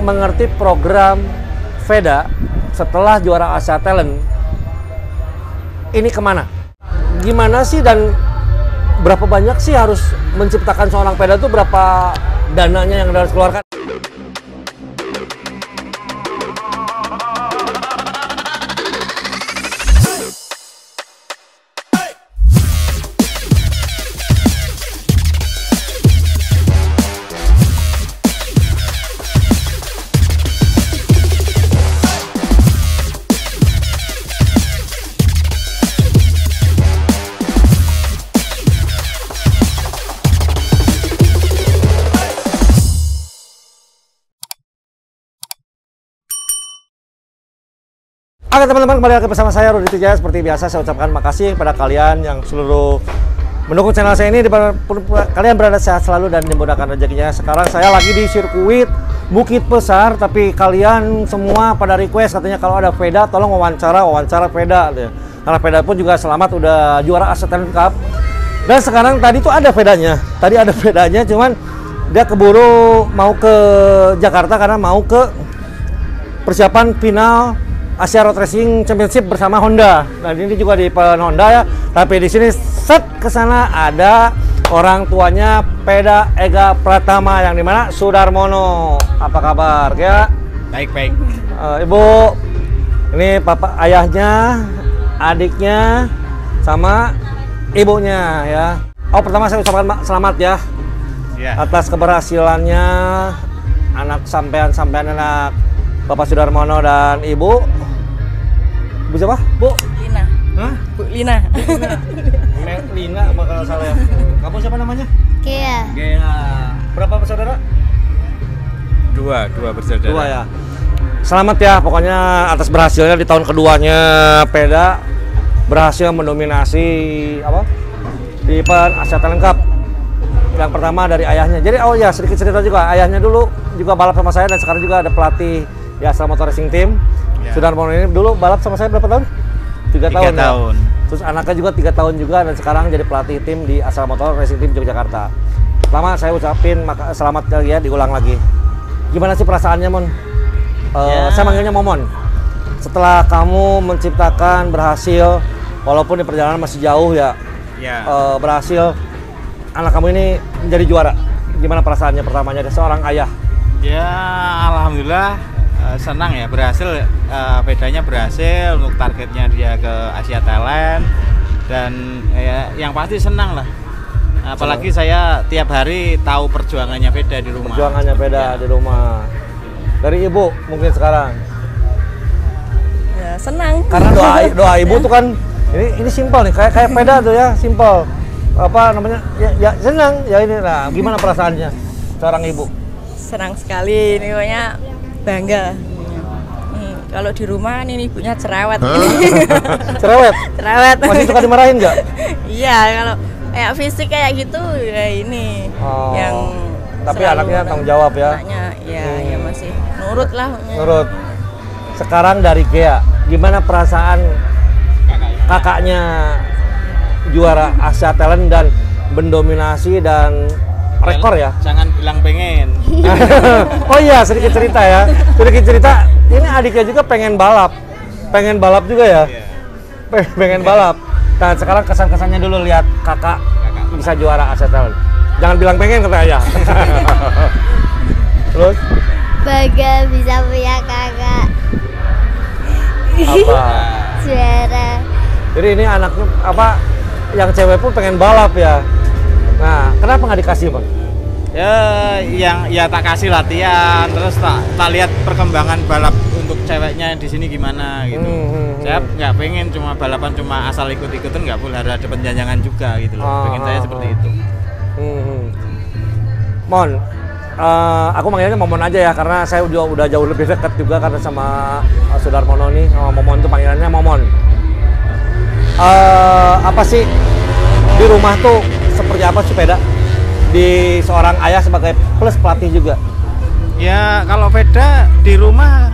mengerti program Veda setelah juara Asia Talent ini kemana? Gimana sih dan berapa banyak sih harus menciptakan seorang Veda itu, berapa dananya yang harus keluarkan? Oke teman-teman, kembali lagi bersama saya Rudi Tijaya. Seperti biasa saya ucapkan makasih kepada kalian yang seluruh mendukung channel saya ini. Kalian berada sehat selalu dan dimudahkan rezekinya. Sekarang saya lagi di sirkuit Bukit Besar, tapi kalian semua pada request katanya kalau ada Veda tolong wawancara Veda. Karena Veda pun juga selamat udah juara Asia Talent Cup. Dan sekarang tadi tuh ada Vedanya. Tadi ada Vedanya, cuman dia keburu mau ke Jakarta karena mau ke persiapan final Asia Road Racing Championship bersama Honda. Nah ini juga di Honda ya. Tapi di sini set ke sana ada orang tuanya Veda Ega Pratama yang dimana Sudarmono. Apa kabar ya? Baik. Ibu, ini papa, ayahnya, adiknya, sama ibunya ya. Oh pertama saya ucapkan selamat ya, atas keberhasilannya anak sampean anak Bapak Sudarmono dan Ibu. Bu siapa? Bu Lina. Hah? Bu Lina. Lina bakal salah ya. Kamu siapa namanya? Gea. Berapa bersaudara? Dua bersaudara. Dua ya. Selamat ya pokoknya atas berhasilnya di tahun keduanya Veda berhasil mendominasi apa? Di event Asia Talent Cup. Yang pertama dari ayahnya. Jadi oh ya sedikit cerita juga, ayahnya dulu juga balap sama saya dan sekarang juga ada pelatih di Asal Motor Racing Team. Sudarmono ini dulu balap sama saya berapa tahun? 3 tahun. Ya? Terus anaknya juga 3 tahun juga dan sekarang jadi pelatih tim di Asal Motor Racing Team Yogyakarta. Pertama saya ucapin selamat ya, diulang lagi. Gimana sih perasaannya Mon? Saya manggilnya Momon. Setelah kamu menciptakan berhasil, walaupun di perjalanan masih jauh ya, berhasil anak kamu ini menjadi juara. Gimana perasaannya pertamanya dari seorang ayah? Ya alhamdulillah senang ya, berhasil. Vedanya berhasil untuk targetnya dia ke Asia Talent dan ya, yang pasti senang lah. Apalagi saya tiap hari tahu perjuangannya Veda di rumah. Perjuangannya Veda di rumah. Dari ibu mungkin sekarang? Ya senang. Karena doa ibu tuh kan ini simpel nih, kayak Veda tuh ya, simpel. Apa namanya? Ya senang ya ini. Nah, gimana perasaannya seorang ibu? Senang sekali, ini pokoknya bangga. Kalau di rumah kan ini ibunya cerewet. Cerewet? Cerewet. Masih suka dimarahin nggak? Iya, kalau kayak fisik kayak gitu ya ini yang tapi anaknya tanggung jawab ya? Anaknya ya masih nurut lah. Nurut. Sekarang dari Gea, gimana perasaan kakaknya juara Asia Talent dan mendominasi dan rekor ya? Jangan bilang pengen. Oh iya, sedikit cerita ya. Ini adiknya juga pengen balap juga ya. Pengen balap. Nah sekarang kesan-kesannya dulu lihat kakak bisa juara Asia Talent. Jangan bilang pengen kata ayah. Terus? Bangga bisa punya kakak. Apa? Juara. Jadi ini anaknya apa? Yang cewek pun pengen balap ya. Nah, kenapa nggak dikasih Bang? Ya tak kasih latihan, terus tak lihat perkembangan balap untuk ceweknya di sini gimana gitu. Saya nggak pengen cuma balapan cuma asal ikut-ikutan, nggak boleh ada penjanjangan juga gitu loh. Pengen saya seperti itu. Mon, aku manggilnya Momon aja ya karena saya udah jauh lebih dekat juga karena sama Sudarmono nih, sama Momon tuh panggilannya Momon. Apa sih di rumah tuh seperti apa sih Veda? Di seorang ayah sebagai plus pelatih juga. Ya kalau Veda di rumah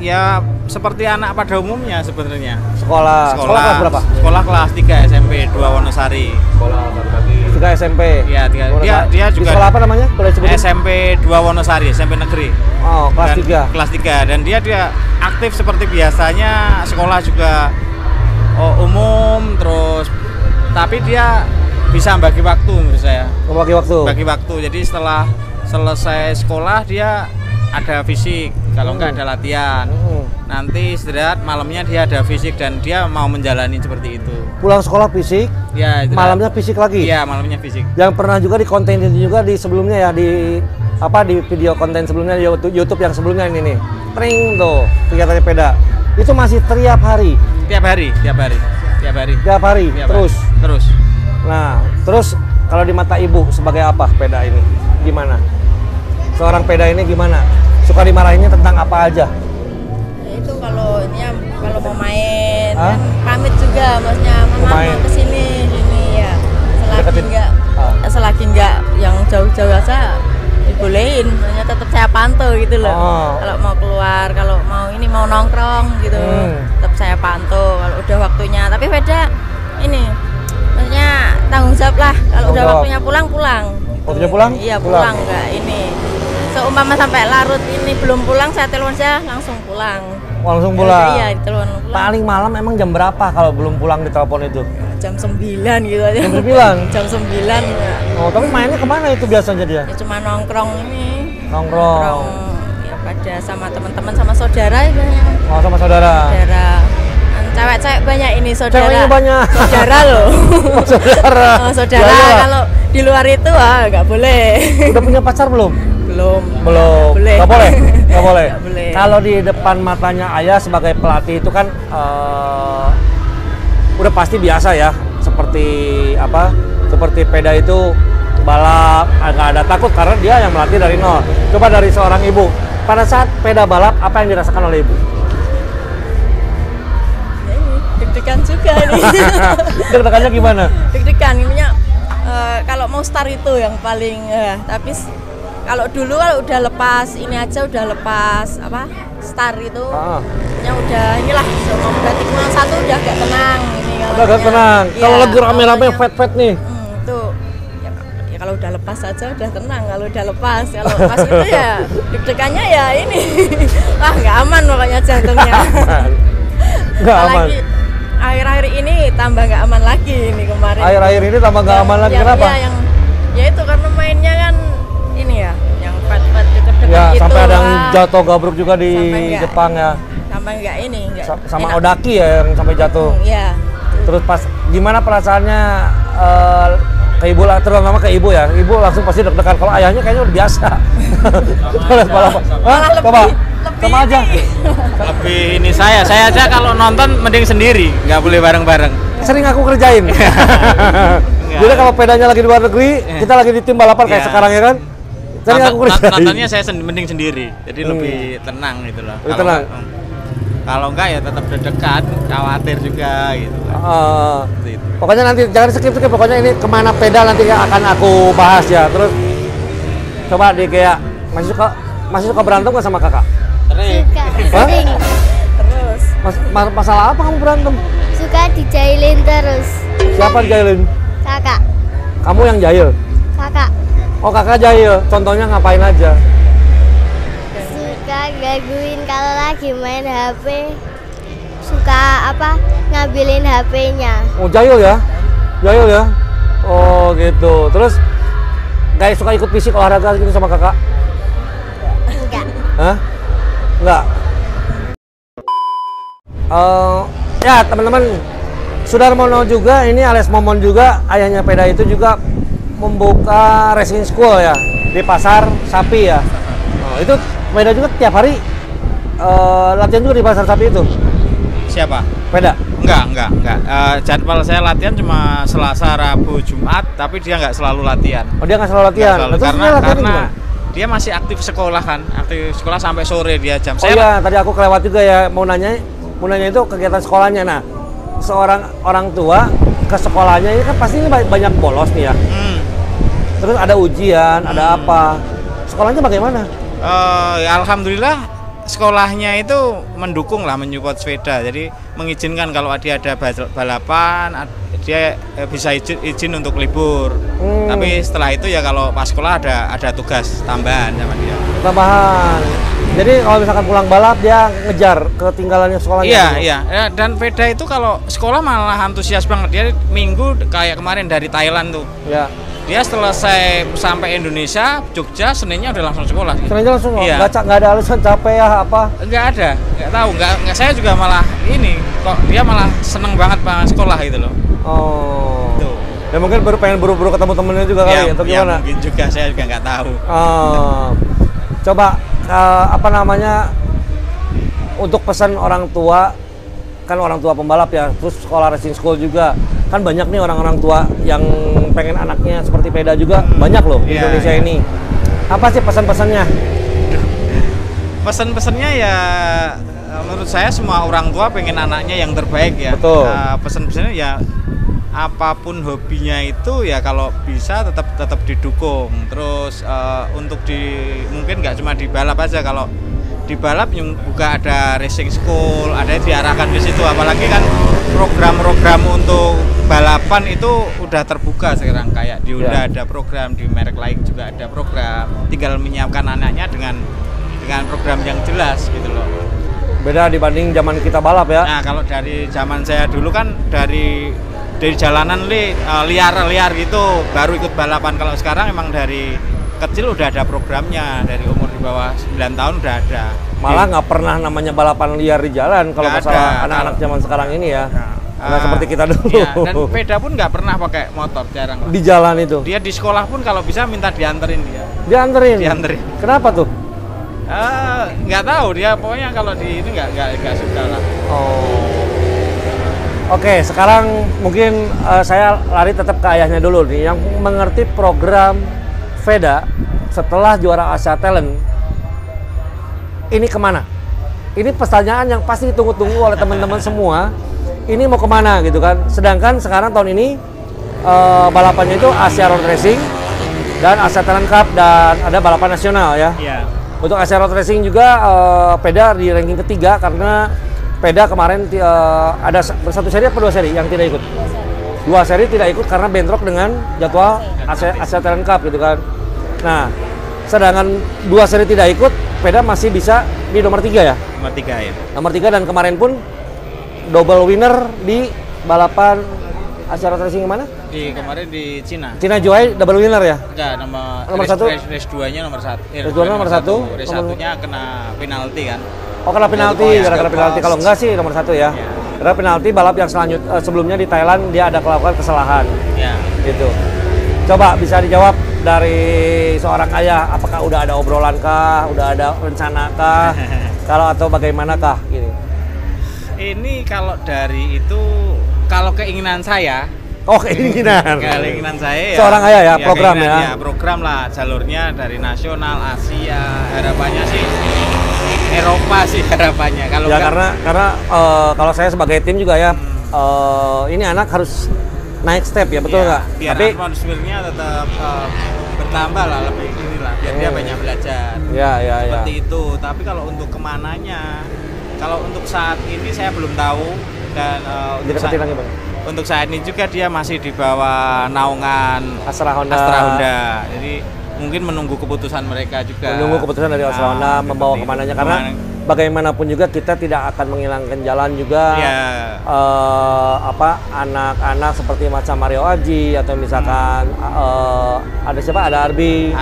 ya seperti anak pada umumnya sebenarnya. Sekolah kelas berapa? Sekolah kelas 3 SMP 2 Wonosari. Sekolah 3 SMP. Iya, dia Di juga sekolah apa namanya? Boleh sebutin? SMP 2 Wonosari, SMP negeri. Oh, kelas 3. Kelas 3 dan dia aktif seperti biasanya, sekolah juga umum terus, tapi dia bisa bagi waktu menurut saya. Bagi waktu. Bagi waktu. Jadi setelah selesai sekolah dia ada fisik, kalau enggak ada latihan. Nanti istirahat, malamnya dia ada fisik dan dia mau menjalani seperti itu. Pulang sekolah fisik, ya, malamnya fisik lagi. Iya, malamnya fisik. Yang pernah juga di konten itu juga di sebelumnya ya, di video konten sebelumnya di YouTube yang sebelumnya ini nih. Tring tuh kegiatannya Peda. Itu masih tiap hari. Tiap hari. Terus. Nah, terus kalau di mata ibu sebagai apa Peda ini? Gimana? Seorang Peda ini gimana? Suka dimarahinnya tentang apa aja? Ya itu kalau mau main kan pamit juga, maksudnya mama mau kesini ya. Selagi enggak yang jauh-jauh aja dibolehin, hanya tetap saya pantau gitu loh. Kalau mau keluar, kalau mau nongkrong gitu, tetap saya pantau kalau udah waktunya. Tapi beda ini, maksudnya tanggung jawab lah. Kalau udah waktunya pulang. Waktunya pulang? Iya pulang enggak ini. Seumpama sampai larut ini belum pulang, saya telepon saya langsung pulang. Langsung pulang? Iya, ditelepon pulang. Paling malam emang jam berapa kalau belum pulang ditelepon itu? Jam 9 gitu aja. Jam 9? Jam 9 ya. Oh, tapi mainnya kemana itu biasanya dia? Ya cuma nongkrong ini. Nongkrong. Ya pada sama teman-teman, sama saudara ya. Oh, sama saudara. Saudara. Cewek-cewek banyak ini saudara. Ceweknya banyak. Saudara loh. Oh, saudara. Oh, saudara. Kalau di luar itu nggak boleh. Udah punya pacar belum? Belum. Boleh. Nggak boleh. Nggak boleh. Kalau di depan matanya ayah sebagai pelatih itu kan udah pasti biasa ya. Seperti Peda itu balap, nggak ada takut karena dia yang melatih dari nol. Coba dari seorang ibu, pada saat Peda balap apa yang dirasakan oleh ibu? Ya ini deg-degan juga nih. Deg-degannya gimana? Deg-degan ininya kalau mau start itu yang paling tapi kalau dulu kalau udah lepas ini aja udah lepas start itu yang udah inilah mau berarti cuma satu udah agak tenang ini udah agak tenang ya, kalau lagi rame-rame fat nih itu ya kalau udah lepas aja udah tenang, kalau udah lepas itu ya deg-degannya ya ini wah nggak aman pokoknya jantungnya. Nggak aman. Akhir-akhir ini tambah nggak aman lagi ini kemarin. Akhir-akhir ini tambah nggak aman lagi, kenapa? Ya itu karena mainnya kan ini ya, yang fat-fat deket-deket ya, itu. Sampai ada yang jatuh gabruk juga di Jepang ya. Sampai nggak sama enak. Odaki ya yang sampai jatuh. Iya. Terus pas gimana perasaannya ke ibu lah, terutama ke ibu ya. Ibu langsung pasti deg-degan, kalau ayahnya kayaknya udah biasa. Coba. Sama aja. Lebih ini saya aja kalau nonton mending sendiri, nggak boleh bareng-bareng. Sering aku kerjain. Jadi kalau Pedanya lagi di luar negeri, kita lagi di tim balapan kayak sekarang ya kan. Sering aku kerjain. Nontonnya saya mending sendiri, jadi lebih tenang gitu loh. Lebih tenang. Kalau enggak ya tetap deg-degan, khawatir juga gitu. Gitu. Pokoknya nanti jangan skip, pokoknya ini kemana Peda nanti akan aku bahas ya. Terus coba di kayak masih suka berantem nggak sama kakak? Sering. Sering. Terus. Masalah apa kamu berantem? Suka dijailin terus. Siapa dijailin? Kakak. Kamu yang jahil? Kakak. Oh kakak jahil. Contohnya ngapain aja? Suka gangguin kalau lagi main HP. Suka ngambilin HP-nya. Oh jahil ya? Jahil ya? Oh gitu. Terus nggak suka ikut fisik olahraga gitu sama kakak? Enggak. Hah? Enggak. Ya teman-teman, Sudarmono juga ini alias Momon juga, ayahnya Peda itu juga membuka racing school ya di pasar sapi ya. Itu Peda juga tiap hari latihan juga di pasar sapi itu. Siapa? Peda? Enggak. Jadwal saya latihan cuma Selasa, Rabu, Jumat, tapi dia nggak selalu latihan. Oh dia nggak selalu latihan? Karena dia masih aktif sekolah kan, aktif sekolah sampai sore dia jam. Oh iya, tadi aku kelewat juga ya, mau nanya itu kegiatan sekolahnya. Nah, seorang orang tua ke sekolahnya ini kan pasti ini banyak bolos nih ya. Terus ada ujian, ada apa? Sekolahnya bagaimana? Ya alhamdulillah sekolahnya itu mendukung lah, menyupport sepeda. Jadi mengizinkan kalau dia ada balapan, dia bisa izin untuk libur. Tapi setelah itu ya kalau pas sekolah ada tugas tambahan sama dia. Tambahan. Jadi kalau misalkan pulang balap dia ngejar ketinggalannya sekolahnya. Iya, iya. Dan Veda itu kalau sekolah malah antusias banget. Dia minggu kayak kemarin dari Thailand tuh. Ya. Dia selesai sampai Indonesia, Jogja, Seninnya udah langsung sekolah. Seninnya langsung. Iya. Nggak ada alasan capek ya apa? Nggak ada, nggak tahu. Nggak. Saya juga malah ini kok dia malah seneng banget sekolah gitu loh. Oh. Tuh. Ya mungkin pengen buru-buru ketemu temennya juga kali atau gimana? Ya mungkin juga, saya juga nggak tahu. Coba apa namanya, untuk pesan orang tua, kan orang tua pembalap ya, terus sekolah racing school juga, kan banyak nih orang-orang tua yang pengen anaknya seperti Peda juga, banyak loh di Indonesia ini. Apa sih pesan-pesannya? Pesan-pesannya ya menurut saya semua orang tua pengen anaknya yang terbaik ya. Betul. Pesan-pesannya ya apapun hobinya itu ya kalau bisa tetap didukung. Terus untuk mungkin nggak cuma di balap aja, kalau di balap juga ada racing school, ada diarahkan ke situ. Apalagi kan program-program untuk balapan itu udah terbuka sekarang, kayak di Honda ada program, di merek lain juga ada program. Tinggal menyiapkan anaknya dengan program yang jelas gitu loh. Beda dibanding zaman kita balap ya. Nah, kalau dari zaman saya dulu kan dari jalanan liar gitu baru ikut balapan. Kalau sekarang emang dari kecil udah ada programnya, dari umur di bawah 9 tahun udah ada. Malah nggak pernah namanya balapan liar di jalan kalau masalah anak-anak zaman sekarang ini ya. Nggak seperti kita dulu. Iya, dan Peda pun nggak pernah pakai motor, jarang lah. Di jalan itu. Dia di sekolah pun kalau bisa minta dianterin dia. Dianterin. Kenapa tuh? Nggak tahu, dia pokoknya kalau di ini nggak suka lah. Oh. Oke, sekarang mungkin saya lari tetap ke ayahnya dulu nih, yang mengerti program Veda setelah juara Asia Talent. Ini kemana? Ini pertanyaan yang pasti ditunggu-tunggu oleh teman-teman semua. Ini mau kemana gitu kan? Sedangkan sekarang tahun ini balapannya itu Asia Road Racing dan Asia Talent Cup, dan ada balapan nasional ya. Iya. Untuk Asia Road Racing juga Peda di ranking ketiga karena Peda kemarin ada satu seri apa 2 seri yang tidak ikut? 2 seri tidak ikut karena bentrok dengan jadwal Asia Talent Cup gitu kan. Nah, sedangkan 2 seri tidak ikut, Peda masih bisa di nomor 3 ya? Nomor 3 ya. Nomor 3, dan kemarin pun double winner di balapan Asia Road Racing mana? Kemarin di Cina. Cina Joy double winner ya? Enggak, nomor 1. Race 2-nya nomor 1. Race 2-nya nomor 1. Race 1-nya kena penalti kan. Oh, kena penalti, gara-gara penalti. Kalau enggak sih nomor 1 ya. Karena penalti balap yang sebelumnya di Thailand dia ada melakukan kesalahan. Ya. Gitu. Coba bisa dijawab dari seorang ayah, apakah udah ada obrolan kah, udah ada rencana kah, kalau atau bagaimanakah gitu. Ini kalau dari itu, kalau keinginan saya. Oh, keinginan. Keinginan saya ya. Seorang ayah ya, program ya. Ya, program lah, jalurnya dari nasional, Asia, harapannya sih Eropa sih harapannya. Kalau ya karena kalau saya sebagai tim juga ya, ini anak harus naik step ya, betul nggak? Biar tapi atmosfernya tetap bertambah lah, lebih inilah, biar dia banyak belajar. Ya. Seperti itu. Tapi kalau untuk kemananya, kalau untuk saat ini saya belum tahu, dan untuk saat ini juga dia masih di bawah naungan Astra Honda. Jadi mungkin menunggu keputusan mereka juga. Menunggu keputusan dari Astra Honda membawa kemananya, karena bagaimanapun juga kita tidak akan menghilangkan jalan juga. Anak-anak seperti macam Mario Aji atau misalkan ada siapa? Ada Arbi,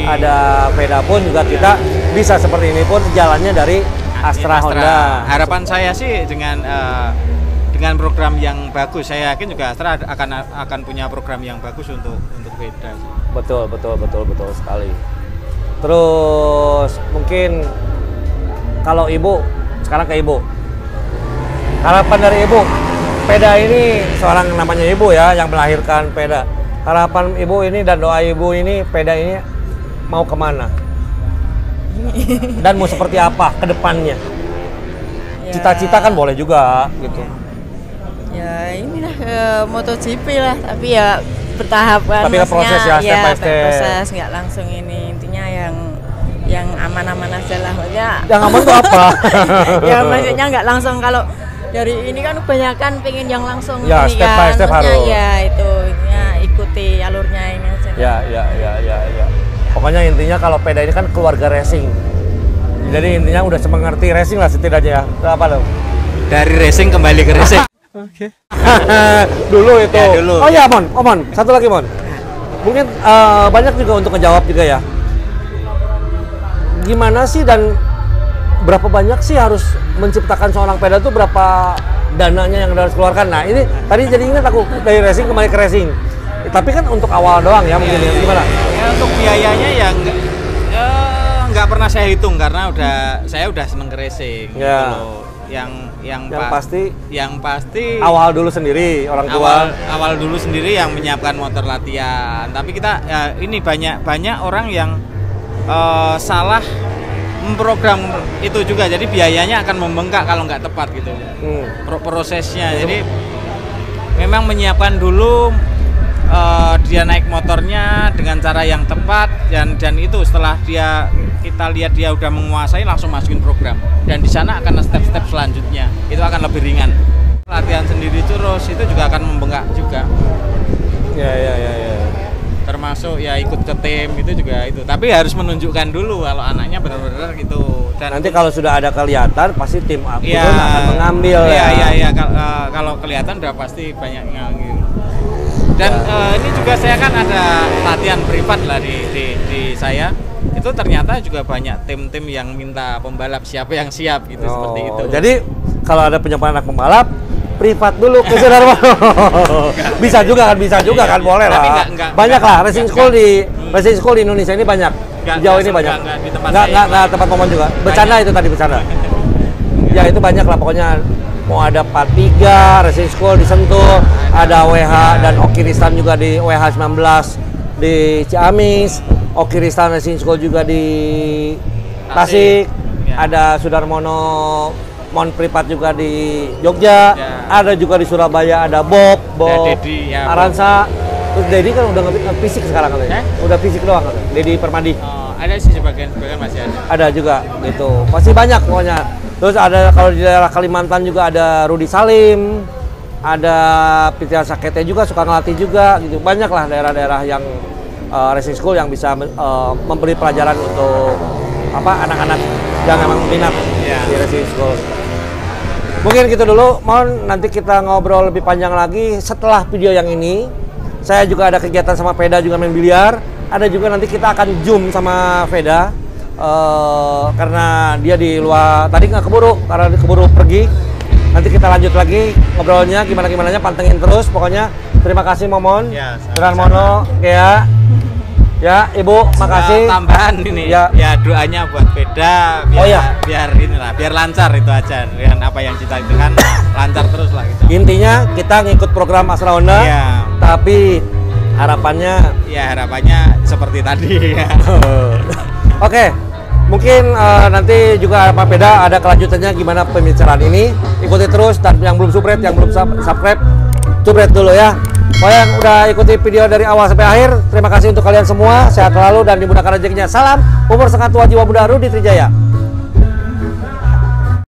ada Veda pun juga kita bisa seperti ini pun jalannya dari Astra Honda. Harapan saya sih dengan program yang bagus, saya yakin juga Astra akan punya program yang bagus untuk Veda. Betul sekali. Terus mungkin kalau ibu, sekarang ke ibu. Harapan dari ibu, Peda ini seorang namanya ibu ya yang melahirkan Peda. Harapan ibu ini dan doa ibu ini, Peda ini mau kemana? Dan mau seperti apa ke depannya? Cita-cita kan boleh juga gitu. Ya inilah MotoGP lah, tapi ya bertahap kan. Tapi proses ya, step by step. Proses, nggak langsung ini. Intinya yang aman-aman aja lah, maksudnya. Yang aman tuh apa? Ya maksudnya nggak langsung, kalau dari ini kan kebanyakan pengen yang langsung Ya, ini step kan, by step maksudnya harus. ya itu ya, ikuti alurnya ini aja. Ya. Pokoknya intinya kalau peda ini kan keluarga racing. Jadi intinya udah semengerti racing lah setidaknya ya. Apa lo? Dari racing kembali ke racing. Oke. Dulu itu. Ya, dulu. Oh ya, Mon. Satu lagi, Mon. Mungkin banyak juga untuk ngejawab juga ya. Gimana sih dan berapa banyak sih harus menciptakan seorang peda itu, berapa dananya yang harus keluarkan? Nah, ini tadi jadi ingat aku dari racing kembali ke racing. Tapi kan untuk awal doang ya mungkin ya. Gimana? Ya, untuk biayanya ya nggak pernah saya hitung karena saya udah seneng ke racing. Ya. Gitu loh. Yang pasti awal dulu sendiri orang tua. Awal dulu sendiri yang menyiapkan motor latihan. Tapi kita ya, ini banyak orang yang salah memprogram itu juga. Jadi biayanya akan membengkak kalau nggak tepat gitu. Prosesnya. Jadi memang menyiapkan dulu. Dia naik motornya dengan cara yang tepat dan itu setelah kita lihat dia udah menguasai, langsung masukin program, dan di sana akan step-step selanjutnya itu akan lebih ringan. Latihan sendiri terus itu juga akan membengkak juga. Ya. Termasuk ya ikut ke tim itu juga itu, tapi harus menunjukkan dulu kalau anaknya benar-benar gitu. Dan nanti kalau sudah ada kelihatan pasti tim aku akan mengambil ya. Kalau kelihatan udah pasti banyak ngambil. Dan ini juga saya kan ada latihan privat lah di saya. Itu ternyata juga banyak tim-tim yang minta pembalap siapa yang siap gitu, seperti itu. Jadi kalau ada penyampai anak pembalap, privat dulu ke Sudarmono. Bisa juga kan, boleh lah. Banyak lah racing school di Indonesia ini banyak. Jauh ini banyak. Enggak tempat Momon juga. Bercanda itu tadi bercanda. Ya itu banyak lah pokoknya. Mau ada 43 racing school di Sentul, ada WH dan Okiristan juga di WH 19 di Ciamis, Okiristan Racing School juga di Tasik, ada Sudarmono Mon Privat juga di Jogja, ada juga di Surabaya, ada Bob Aransa. Terus Dedi kan udah fisik sekarang katanya. Udah fisik doang katanya. Dedi Permadi. Ada sih sebagian masih ada. Ada juga gitu. Pasti banyak pokoknya. Terus ada kalau di daerah Kalimantan juga ada Rudi Salim, ada Fitria Sakete juga suka ngelatih juga gitu. Banyak lah daerah-daerah yang racing school yang bisa memberi pelajaran untuk anak-anak yang memang minat di racing school. Mungkin gitu dulu, mohon nanti kita ngobrol lebih panjang lagi setelah video yang ini. Saya juga ada kegiatan sama Veda juga main biliar. Ada juga nanti kita akan zoom sama Veda. Karena dia di luar tadi nggak keburu pergi. Nanti kita lanjut lagi ngobrolnya gimana-gimananya, pantengin terus. Pokoknya terima kasih Momon, Sudarmono, ya Ibu, makasih. Tambahan ini ya doanya buat Veda biar lancar itu aja, dengan apa yang kita itu kan lancar terus lah gitu. Intinya kita ngikut program Astra Honda, tapi harapannya seperti tadi ya. Oke. Mungkin nanti juga Pak Veda ada kelanjutannya gimana pembicaraan ini. Ikuti terus, dan yang belum subscribe, subscribe dulu ya. Yang udah ikuti video dari awal sampai akhir, terima kasih untuk kalian semua. Sehat selalu dan dimudahkan rezekinya. Salam umur sehat tua jiwa muda Rudi Trijaya.